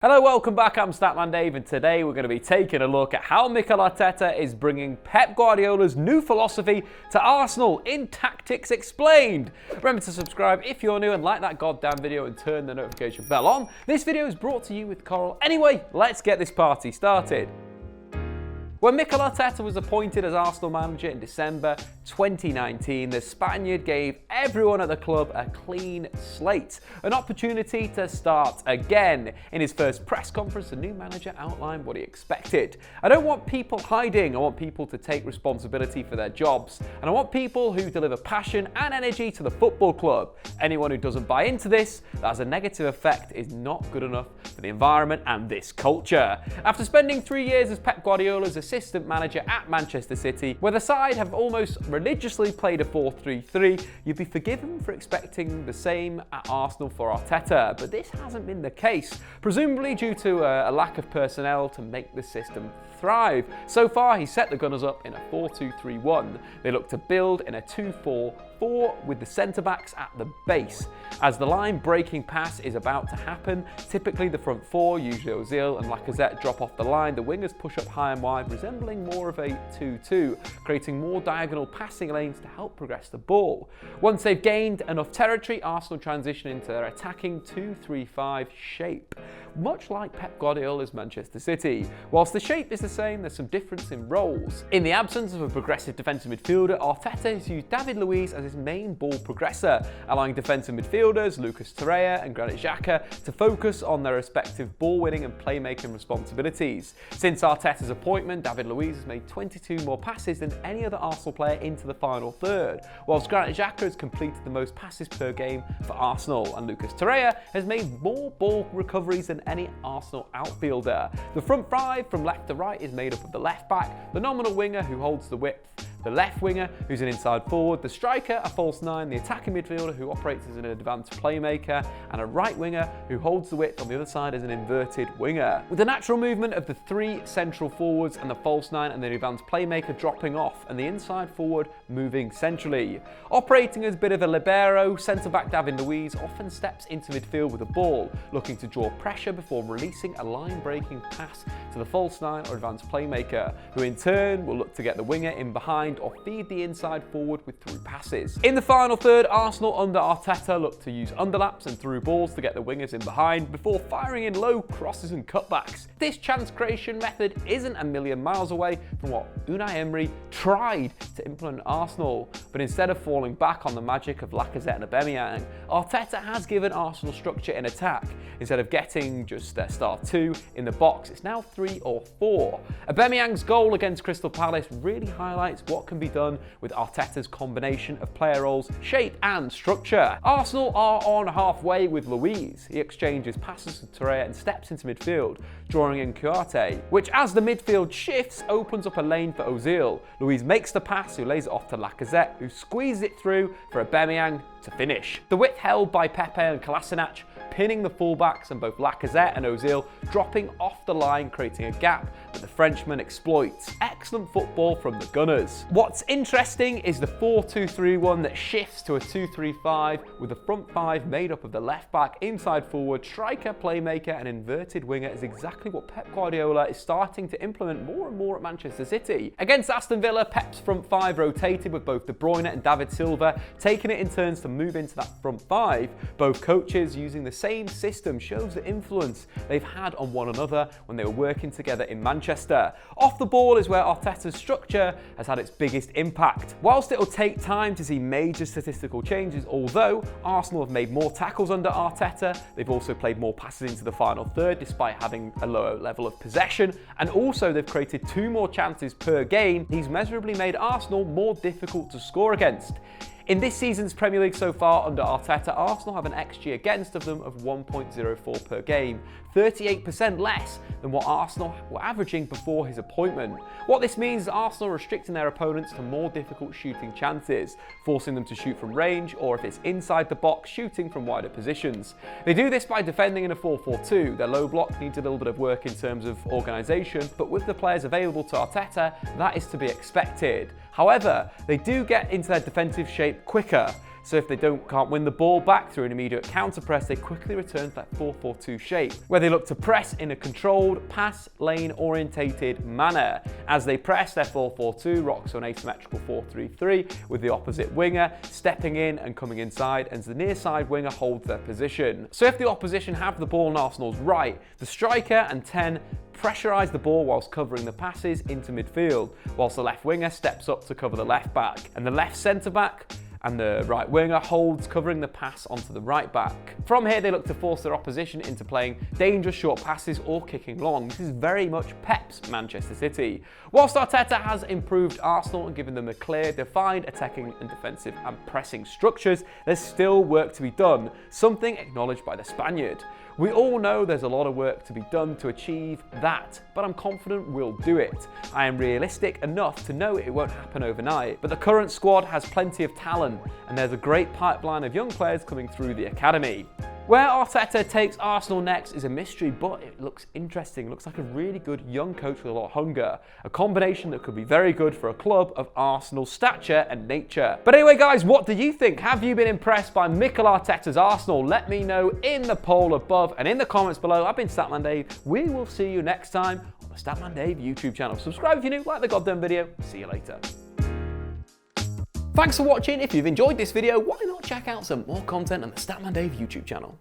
Hello, welcome back. I'm Statman Dave, and today we're going to be taking a look at how Mikel Arteta is bringing Pep Guardiola's new philosophy to Arsenal in Tactics Explained. Remember to subscribe if you're new and like that goddamn video and turn the notification bell on. This video is brought to you with Coral. Anyway, let's get this party started. When Mikel Arteta was appointed as Arsenal manager in December 2019, the Spaniard gave everyone at the club a clean slate, an opportunity to start again. In his first press conference, the new manager outlined what he expected. I don't want people hiding, I want people to take responsibility for their jobs, and I want people who deliver passion and energy to the football club. Anyone who doesn't buy into this, that has a negative effect, is not good enough for the environment and this culture. After spending 3 years as Pep Guardiola's assistant manager at Manchester City, where the side have almost religiously played a 4-3-3, you'd be forgiven for expecting the same at Arsenal for Arteta, but this hasn't been the case, presumably due to a lack of personnel to make the system thrive. So far, he set the Gunners up in a 4-2-3-1. They look to build in a 2-4-4 with the centre-backs at the base. As the line-breaking pass is about to happen, typically the front four, usually Ozil and Lacazette, drop off the line. The wingers push up high and wide, resembling more of a 2-2, creating more diagonal passing lanes to help progress the ball. Once they've gained enough territory, Arsenal transition into their attacking 2-3-5 shape, much like Pep Guardiola's Manchester City. Whilst the shape is the same, there's some difference in roles. In the absence of a progressive defensive midfielder, Arteta has used David Luiz as his main ball progressor, allowing defensive midfielders Lucas Torreira and Granit Xhaka to focus on their respective ball-winning and playmaking responsibilities. Since Arteta's appointment, David Luiz has made 22 more passes than any other Arsenal player into the final third, whilst Granit Xhaka has completed the most passes per game for Arsenal, and Lucas Torreira has made more ball recoveries than any Arsenal outfielder. The front five from left to right is made up of the left back, the nominal winger who holds the width, the left winger who's an inside forward, the striker, a false nine, the attacking midfielder who operates as an advanced playmaker, and a right winger who holds the width on the other side as an inverted winger. With the natural movement of the three central forwards and the false nine and the advanced playmaker dropping off and the inside forward moving centrally. Operating as a bit of a libero, centre-back David Luiz often steps into midfield with the ball, looking to draw pressure before releasing a line-breaking pass to the false nine or advanced playmaker, who in turn will look to get the winger in behind or feed the inside forward with through passes. In the final third, Arsenal under Arteta look to use underlaps and through balls to get the wingers in behind before firing in low crosses and cutbacks. This chance creation method isn't a million miles away from what Unai Emery tried to implement at Arsenal, but instead of falling back on the magic of Lacazette and Aubameyang, Arteta has given Arsenal structure in attack. Instead of getting just their star two in the box, it's now 3 or 4. Aubameyang's goal against Crystal Palace really highlights what can be done with Arteta's combination of player roles, shape and structure. Arsenal are on halfway with Luiz. He exchanges passes to Torreira and steps into midfield, drawing in Kuate, which as the midfield shifts opens up a lane for Ozil. Luiz makes the pass, who lays it off to Lacazette, who squeezes it through for Aubameyang to finish. The width held by Pepe and Kolašinac, pinning the fullbacks, and both Lacazette and Ozil dropping off the line, creating a gap that the Frenchman exploits. Excellent football from the Gunners. What's interesting is the 4-2-3-1 that shifts to a 2-3-5 with the front five made up of the left back, inside forward, striker, playmaker and inverted winger is exactly what Pep Guardiola is starting to implement more and more at Manchester City. Against Aston Villa, Pep's front five rotated with both De Bruyne and David Silva taking it in turns to move into that front five. Both coaches using the same system shows the influence they've had on one another when they were working together in Manchester. Off the ball is where Arteta's structure has had its biggest impact. Whilst it'll take time to see major statistical changes, although Arsenal have made more tackles under Arteta, they've also played more passes into the final third despite having a lower level of possession, and also they've created 2 more chances per game. He's measurably made Arsenal more difficult to score against. In this season's Premier League so far under Arteta, Arsenal have an XG against of them of 1.04 per game, 38% less than what Arsenal were averaging before his appointment. What this means is Arsenal are restricting their opponents to more difficult shooting chances, forcing them to shoot from range, or if it's inside the box, shooting from wider positions. They do this by defending in a 4-4-2. Their low block needs a little bit of work in terms of organisation, but with the players available to Arteta, that is to be expected. However, they do get into their defensive shape quicker. So if they can't win the ball back through an immediate counter press, they quickly return to that 4-4-2 shape, where they look to press in a controlled, pass lane orientated manner. As they press, their 4-4-2 rocks on asymmetrical 4-3-3, with the opposite winger stepping in and coming inside, and the near side winger holds their position. So if the opposition have the ball on Arsenal's right, the striker and 10 pressurise the ball whilst covering the passes into midfield, whilst the left winger steps up to cover the left back, and the left centre back and the right winger holds, covering the pass onto the right back. From here, they look to force their opposition into playing dangerous short passes or kicking long. This is very much Pep's Manchester City. Whilst Arteta has improved Arsenal and given them a clear, defined attacking and defensive and pressing structures, there's still work to be done, something acknowledged by the Spaniard. We all know there's a lot of work to be done to achieve that, but I'm confident we'll do it. I am realistic enough to know it won't happen overnight, but the current squad has plenty of talent, and there's a great pipeline of young players coming through the academy. Where Arteta takes Arsenal next is a mystery, but it looks interesting. It looks like a really good young coach with a lot of hunger. A combination that could be very good for a club of Arsenal's stature and nature. But anyway, guys, what do you think? Have you been impressed by Mikel Arteta's Arsenal? Let me know in the poll above and in the comments below. I've been Statman Dave. We will see you next time on the Statman Dave YouTube channel. Subscribe if you're new, like the goddamn video. See you later. Thanks for watching. If you've enjoyed this video, why not check out some more content on the Statman Dave YouTube channel?